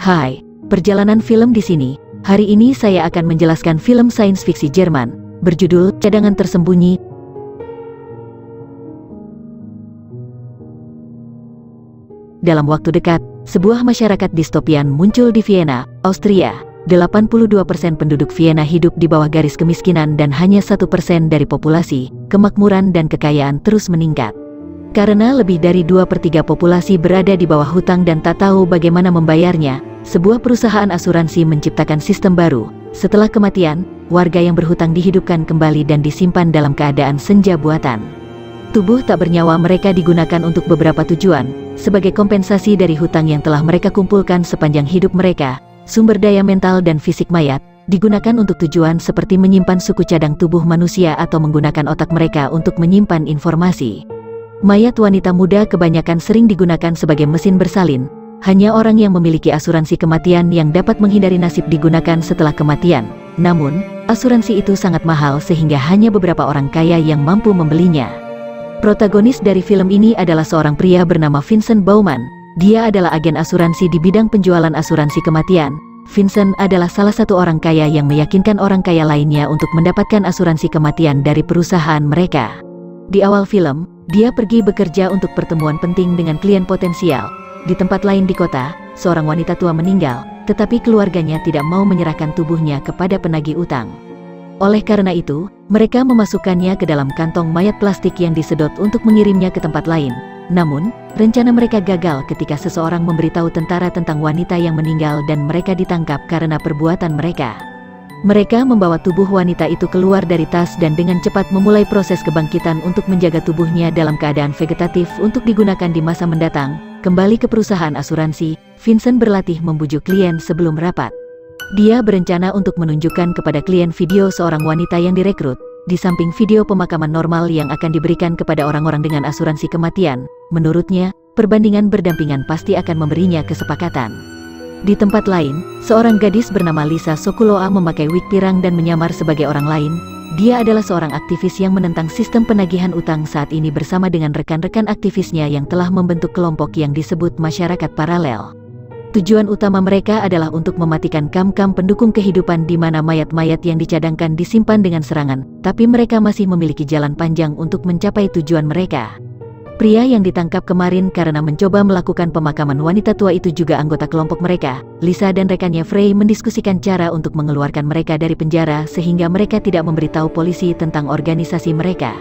Hai, perjalanan film di sini. Hari ini saya akan menjelaskan film sains fiksi Jerman, berjudul Cadangan Tersembunyi. Dalam waktu dekat, sebuah masyarakat distopian muncul di Vienna, Austria. 82% penduduk Vienna hidup di bawah garis kemiskinan dan hanya 1% dari populasi. Kemakmuran dan kekayaan terus meningkat. Karena lebih dari 2/3 populasi berada di bawah hutang dan tak tahu bagaimana membayarnya, sebuah perusahaan asuransi menciptakan sistem baru. Setelah kematian, warga yang berhutang dihidupkan kembali dan disimpan dalam keadaan senja buatan. Tubuh tak bernyawa mereka digunakan untuk beberapa tujuan, sebagai kompensasi dari hutang yang telah mereka kumpulkan sepanjang hidup mereka. Sumber daya mental dan fisik mayat digunakan untuk tujuan seperti menyimpan suku cadang tubuh manusia atau menggunakan otak mereka untuk menyimpan informasi. Mayat wanita muda kebanyakan sering digunakan sebagai mesin bersalin. Hanya orang yang memiliki asuransi kematian yang dapat menghindari nasib digunakan setelah kematian. Namun, asuransi itu sangat mahal sehingga hanya beberapa orang kaya yang mampu membelinya. Protagonis dari film ini adalah seorang pria bernama Vincent Baumann. Dia adalah agen asuransi di bidang penjualan asuransi kematian. Vincent adalah salah satu orang kaya yang meyakinkan orang kaya lainnya untuk mendapatkan asuransi kematian dari perusahaan mereka. Di awal film, dia pergi bekerja untuk pertemuan penting dengan klien potensial. Di tempat lain di kota, seorang wanita tua meninggal, tetapi keluarganya tidak mau menyerahkan tubuhnya kepada penagih utang. Oleh karena itu, mereka memasukkannya ke dalam kantong mayat plastik yang disedot untuk mengirimnya ke tempat lain. Namun, rencana mereka gagal ketika seseorang memberitahu tentara tentang wanita yang meninggal dan mereka ditangkap karena perbuatan mereka. Mereka membawa tubuh wanita itu keluar dari tas dan dengan cepat memulai proses kebangkitan untuk menjaga tubuhnya dalam keadaan vegetatif untuk digunakan di masa mendatang. Kembali ke perusahaan asuransi, Vincent berlatih membujuk klien sebelum rapat. Dia berencana untuk menunjukkan kepada klien video seorang wanita yang direkrut. Di samping video pemakaman normal yang akan diberikan kepada orang-orang dengan asuransi kematian, menurutnya, perbandingan berdampingan pasti akan memberinya kesepakatan. Di tempat lain, seorang gadis bernama Lisa Sokuloa memakai wig pirang dan menyamar sebagai orang lain. Dia adalah seorang aktivis yang menentang sistem penagihan utang saat ini bersama dengan rekan-rekan aktivisnya yang telah membentuk kelompok yang disebut masyarakat paralel. Tujuan utama mereka adalah untuk mematikan kam-kam pendukung kehidupan di mana mayat-mayat yang dicadangkan disimpan dengan serangan, tapi mereka masih memiliki jalan panjang untuk mencapai tujuan mereka. Pria yang ditangkap kemarin karena mencoba melakukan pemakaman wanita tua itu juga anggota kelompok mereka. Lisa dan rekannya Frey mendiskusikan cara untuk mengeluarkan mereka dari penjara sehingga mereka tidak memberitahu polisi tentang organisasi mereka.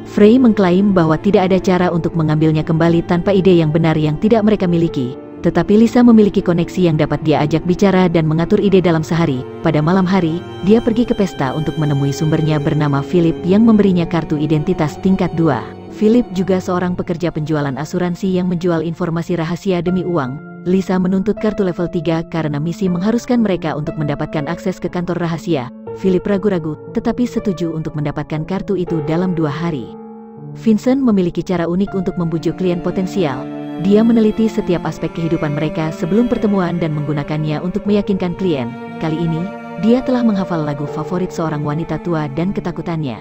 Frey mengklaim bahwa tidak ada cara untuk mengambilnya kembali tanpa ide yang benar yang tidak mereka miliki. Tetapi Lisa memiliki koneksi yang dapat dia ajak bicara dan mengatur ide dalam sehari. Pada malam hari, dia pergi ke pesta untuk menemui sumbernya bernama Philip yang memberinya kartu identitas tingkat 2. Philip juga seorang pekerja penjualan asuransi yang menjual informasi rahasia demi uang. Lisa menuntut kartu level 3 karena misi mengharuskan mereka untuk mendapatkan akses ke kantor rahasia. Philip ragu-ragu, tetapi setuju untuk mendapatkan kartu itu dalam 2 hari. Vincent memiliki cara unik untuk membujuk klien potensial. Dia meneliti setiap aspek kehidupan mereka sebelum pertemuan dan menggunakannya untuk meyakinkan klien. Kali ini, dia telah menghafal lagu favorit seorang wanita tua dan ketakutannya.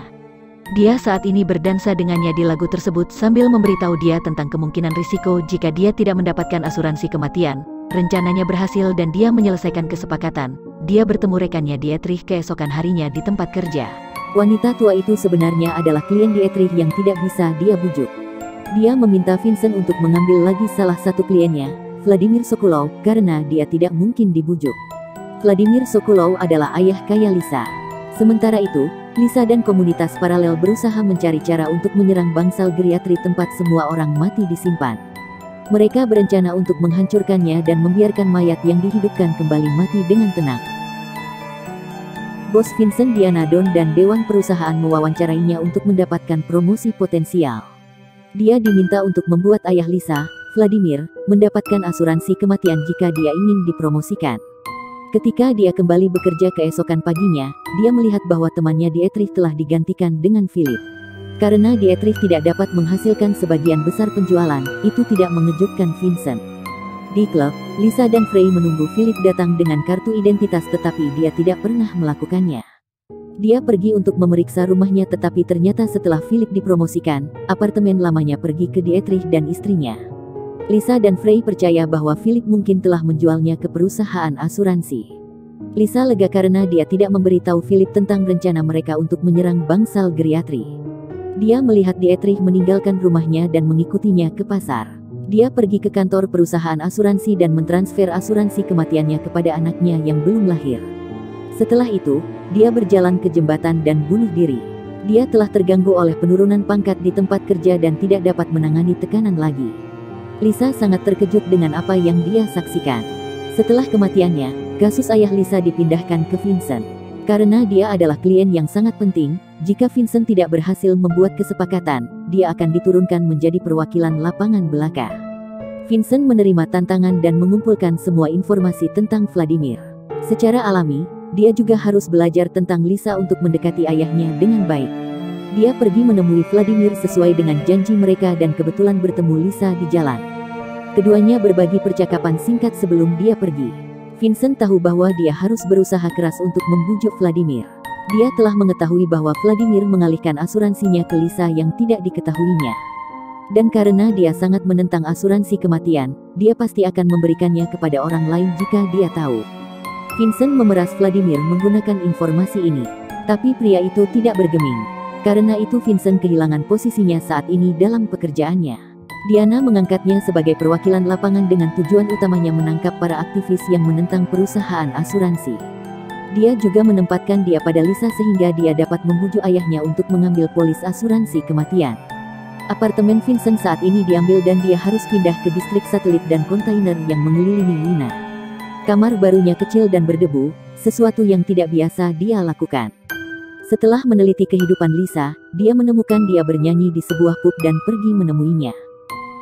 Dia saat ini berdansa dengannya di lagu tersebut sambil memberitahu dia tentang kemungkinan risiko jika dia tidak mendapatkan asuransi kematian. Rencananya berhasil dan dia menyelesaikan kesepakatan. Dia bertemu rekannya Dietrich keesokan harinya di tempat kerja. Wanita tua itu sebenarnya adalah klien Dietrich yang tidak bisa dia bujuk. Dia meminta Vincent untuk mengambil lagi salah satu kliennya, Vladimir Sokolov, karena dia tidak mungkin dibujuk. Vladimir Sokolov adalah ayah kaya Lisa. Sementara itu, Lisa dan komunitas paralel berusaha mencari cara untuk menyerang bangsal geriatri tempat semua orang mati disimpan. Mereka berencana untuk menghancurkannya dan membiarkan mayat yang dihidupkan kembali mati dengan tenang. Bos Vincent Dianadon dan Dewan Perusahaan mewawancarainya untuk mendapatkan promosi potensial. Dia diminta untuk membuat ayah Lisa, Vladimir, mendapatkan asuransi kematian jika dia ingin dipromosikan. Ketika dia kembali bekerja keesokan paginya, dia melihat bahwa temannya Dietrich telah digantikan dengan Philip. Karena Dietrich tidak dapat menghasilkan sebagian besar penjualan, itu tidak mengejutkan Vincent. Di klub, Lisa dan Frey menunggu Philip datang dengan kartu identitas tetapi dia tidak pernah melakukannya. Dia pergi untuk memeriksa rumahnya tetapi ternyata setelah Philip dipromosikan, apartemen lamanya pergi ke Dietrich dan istrinya. Lisa dan Frey percaya bahwa Philip mungkin telah menjualnya ke perusahaan asuransi. Lisa lega karena dia tidak memberitahu Philip tentang rencana mereka untuk menyerang bangsal geriatri. Dia melihat Dietrich meninggalkan rumahnya dan mengikutinya ke pasar. Dia pergi ke kantor perusahaan asuransi dan mentransfer asuransi kematiannya kepada anaknya yang belum lahir. Setelah itu, dia berjalan ke jembatan dan bunuh diri. Dia telah terganggu oleh penurunan pangkat di tempat kerja dan tidak dapat menangani tekanan lagi. Lisa sangat terkejut dengan apa yang dia saksikan. Setelah kematiannya, kasus ayah Lisa dipindahkan ke Vincent. Karena dia adalah klien yang sangat penting, jika Vincent tidak berhasil membuat kesepakatan, dia akan diturunkan menjadi perwakilan lapangan belaka. Vincent menerima tantangan dan mengumpulkan semua informasi tentang Vladimir. Secara alami, dia juga harus belajar tentang Lisa untuk mendekati ayahnya dengan baik. Dia pergi menemui Vladimir sesuai dengan janji mereka dan kebetulan bertemu Lisa di jalan. Keduanya berbagi percakapan singkat sebelum dia pergi. Vincent tahu bahwa dia harus berusaha keras untuk membujuk Vladimir. Dia telah mengetahui bahwa Vladimir mengalihkan asuransinya ke Lisa yang tidak diketahuinya. Dan karena dia sangat menentang asuransi kematian, dia pasti akan memberikannya kepada orang lain jika dia tahu. Vincent memeras Vladimir menggunakan informasi ini. Tapi pria itu tidak bergeming. Karena itu Vincent kehilangan posisinya saat ini dalam pekerjaannya. Diana mengangkatnya sebagai perwakilan lapangan dengan tujuan utamanya menangkap para aktivis yang menentang perusahaan asuransi. Dia juga menempatkan dia pada Lisa sehingga dia dapat membujuk ayahnya untuk mengambil polis asuransi kematian. Apartemen Vincent saat ini diambil dan dia harus pindah ke distrik satelit dan kontainer yang mengelilingi Lina. Kamar barunya kecil dan berdebu, sesuatu yang tidak biasa dia lakukan. Setelah meneliti kehidupan Lisa, dia menemukan dia bernyanyi di sebuah pub dan pergi menemuinya.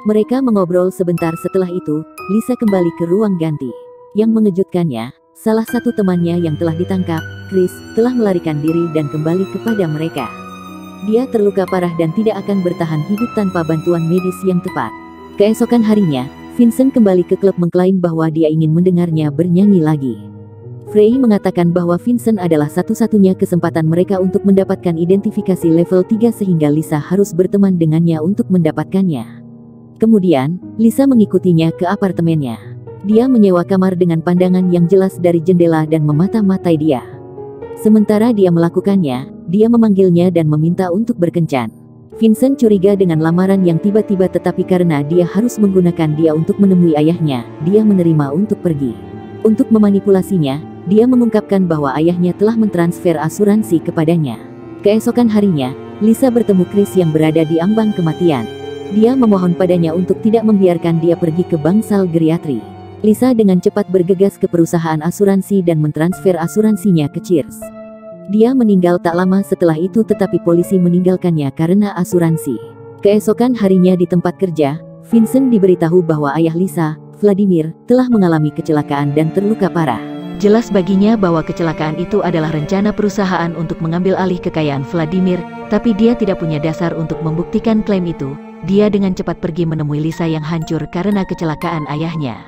Mereka mengobrol sebentar setelah itu, Lisa kembali ke ruang ganti. Yang mengejutkannya, salah satu temannya yang telah ditangkap, Chris, telah melarikan diri dan kembali kepada mereka. Dia terluka parah dan tidak akan bertahan hidup tanpa bantuan medis yang tepat. Keesokan harinya, Vincent kembali ke klub mengklaim bahwa dia ingin mendengarnya bernyanyi lagi. Frey mengatakan bahwa Vincent adalah satu-satunya kesempatan mereka untuk mendapatkan identifikasi level 3 sehingga Lisa harus berteman dengannya untuk mendapatkannya. Kemudian, Lisa mengikutinya ke apartemennya. Dia menyewa kamar dengan pandangan yang jelas dari jendela dan memata-matai dia. Sementara dia melakukannya, dia memanggilnya dan meminta untuk berkencan. Vincent curiga dengan lamaran yang tiba-tiba tetapi karena dia harus menggunakan dia untuk menemui ayahnya, dia menerima untuk pergi. Untuk memanipulasinya, dia mengungkapkan bahwa ayahnya telah mentransfer asuransi kepadanya. Keesokan harinya, Lisa bertemu Chris yang berada di ambang kematian. Dia memohon padanya untuk tidak membiarkan dia pergi ke bangsal geriatri. Lisa dengan cepat bergegas ke perusahaan asuransi dan mentransfer asuransinya ke Cheers. Dia meninggal tak lama setelah itu tetapi polisi meninggalkannya karena asuransi. Keesokan harinya di tempat kerja, Vincent diberitahu bahwa ayah Lisa, Vladimir, telah mengalami kecelakaan dan terluka parah. Jelas baginya bahwa kecelakaan itu adalah rencana perusahaan untuk mengambil alih kekayaan Vladimir, tapi dia tidak punya dasar untuk membuktikan klaim itu. Dia dengan cepat pergi menemui Lisa yang hancur karena kecelakaan ayahnya.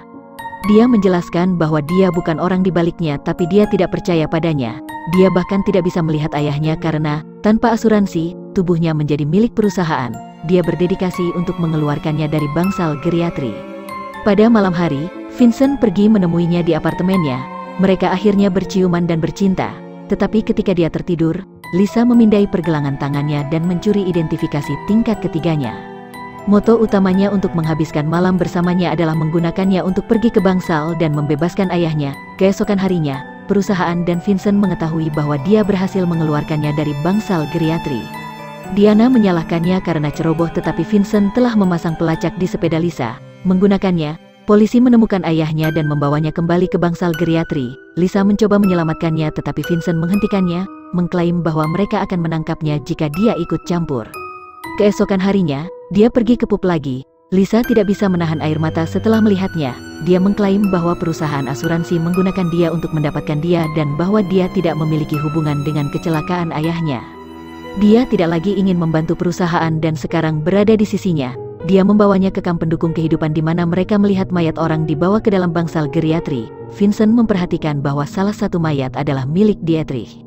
Dia menjelaskan bahwa dia bukan orang di baliknya tapi dia tidak percaya padanya. Dia bahkan tidak bisa melihat ayahnya karena, tanpa asuransi, tubuhnya menjadi milik perusahaan. Dia berdedikasi untuk mengeluarkannya dari bangsal geriatri. Pada malam hari, Vincent pergi menemuinya di apartemennya. Mereka akhirnya berciuman dan bercinta. Tetapi ketika dia tertidur, Lisa memindai pergelangan tangannya dan mencuri identifikasi tingkat ketiganya. Moto utamanya untuk menghabiskan malam bersamanya adalah menggunakannya untuk pergi ke bangsal dan membebaskan ayahnya. Keesokan harinya, perusahaan dan Vincent mengetahui bahwa dia berhasil mengeluarkannya dari bangsal geriatri. Diana menyalahkannya karena ceroboh tetapi Vincent telah memasang pelacak di sepeda Lisa. Menggunakannya, polisi menemukan ayahnya dan membawanya kembali ke bangsal geriatri. Lisa mencoba menyelamatkannya tetapi Vincent menghentikannya, mengklaim bahwa mereka akan menangkapnya jika dia ikut campur. Keesokan harinya, dia pergi ke pub lagi. Lisa tidak bisa menahan air mata setelah melihatnya. Dia mengklaim bahwa perusahaan asuransi menggunakan dia untuk mendapatkan dia dan bahwa dia tidak memiliki hubungan dengan kecelakaan ayahnya. Dia tidak lagi ingin membantu perusahaan dan sekarang berada di sisinya. Dia membawanya ke kamp pendukung kehidupan di mana mereka melihat mayat orang dibawa ke dalam bangsal geriatri. Vincent memperhatikan bahwa salah satu mayat adalah milik Dietrich.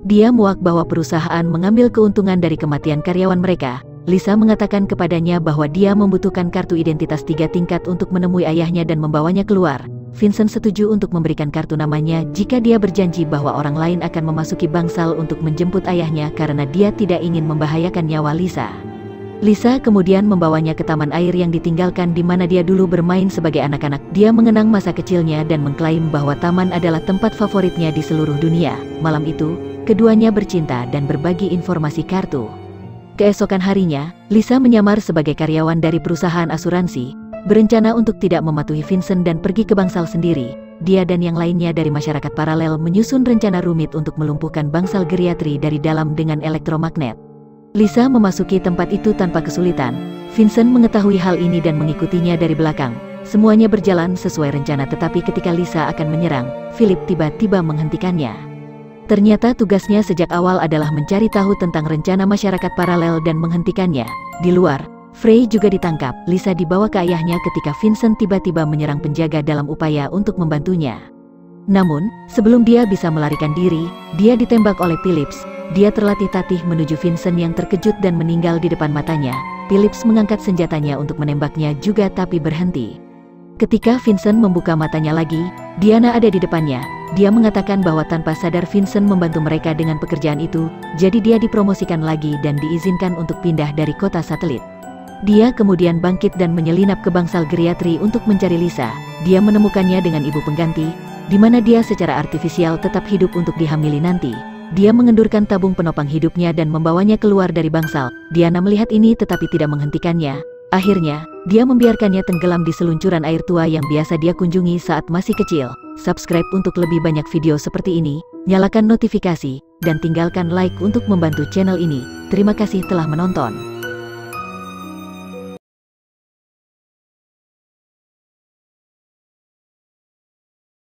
Dia muak bahwa perusahaan mengambil keuntungan dari kematian karyawan mereka. Lisa mengatakan kepadanya bahwa dia membutuhkan kartu identitas 3 tingkat untuk menemui ayahnya dan membawanya keluar. Vincent setuju untuk memberikan kartu namanya jika dia berjanji bahwa orang lain akan memasuki bangsal untuk menjemput ayahnya karena dia tidak ingin membahayakan nyawa Lisa. Lisa kemudian membawanya ke taman air yang ditinggalkan di mana dia dulu bermain sebagai anak-anak. Dia mengenang masa kecilnya dan mengklaim bahwa taman adalah tempat favoritnya di seluruh dunia. Malam itu, keduanya bercinta dan berbagi informasi kartu. Keesokan harinya, Lisa menyamar sebagai karyawan dari perusahaan asuransi, berencana untuk tidak mematuhi Vincent dan pergi ke bangsal sendiri. Dia dan yang lainnya dari masyarakat paralel menyusun rencana rumit untuk melumpuhkan bangsal geriatri dari dalam dengan elektromagnet. Lisa memasuki tempat itu tanpa kesulitan. Vincent mengetahui hal ini dan mengikutinya dari belakang. Semuanya berjalan sesuai rencana, tetapi ketika Lisa akan menyerang, Philip tiba-tiba menghentikannya. Ternyata tugasnya sejak awal adalah mencari tahu tentang rencana masyarakat paralel dan menghentikannya. Di luar, Frey juga ditangkap. Lisa dibawa ke ayahnya ketika Vincent tiba-tiba menyerang penjaga dalam upaya untuk membantunya. Namun, sebelum dia bisa melarikan diri, dia ditembak oleh Phillips. Dia terlatih-tatih menuju Vincent yang terkejut dan meninggal di depan matanya. Phillips mengangkat senjatanya untuk menembaknya juga tapi berhenti. Ketika Vincent membuka matanya lagi, Diana ada di depannya. Dia mengatakan bahwa tanpa sadar Vincent membantu mereka dengan pekerjaan itu, jadi dia dipromosikan lagi dan diizinkan untuk pindah dari kota satelit. Dia kemudian bangkit dan menyelinap ke bangsal geriatri untuk mencari Lisa. Dia menemukannya dengan ibu pengganti, di mana dia secara artifisial tetap hidup untuk dihamili nanti. Dia mengendurkan tabung penopang hidupnya dan membawanya keluar dari bangsal. Diana melihat ini tetapi tidak menghentikannya. Akhirnya, dia membiarkannya tenggelam di seluncuran air tua yang biasa dia kunjungi saat masih kecil. Subscribe untuk lebih banyak video seperti ini, nyalakan notifikasi, dan tinggalkan like untuk membantu channel ini. Terima kasih telah menonton.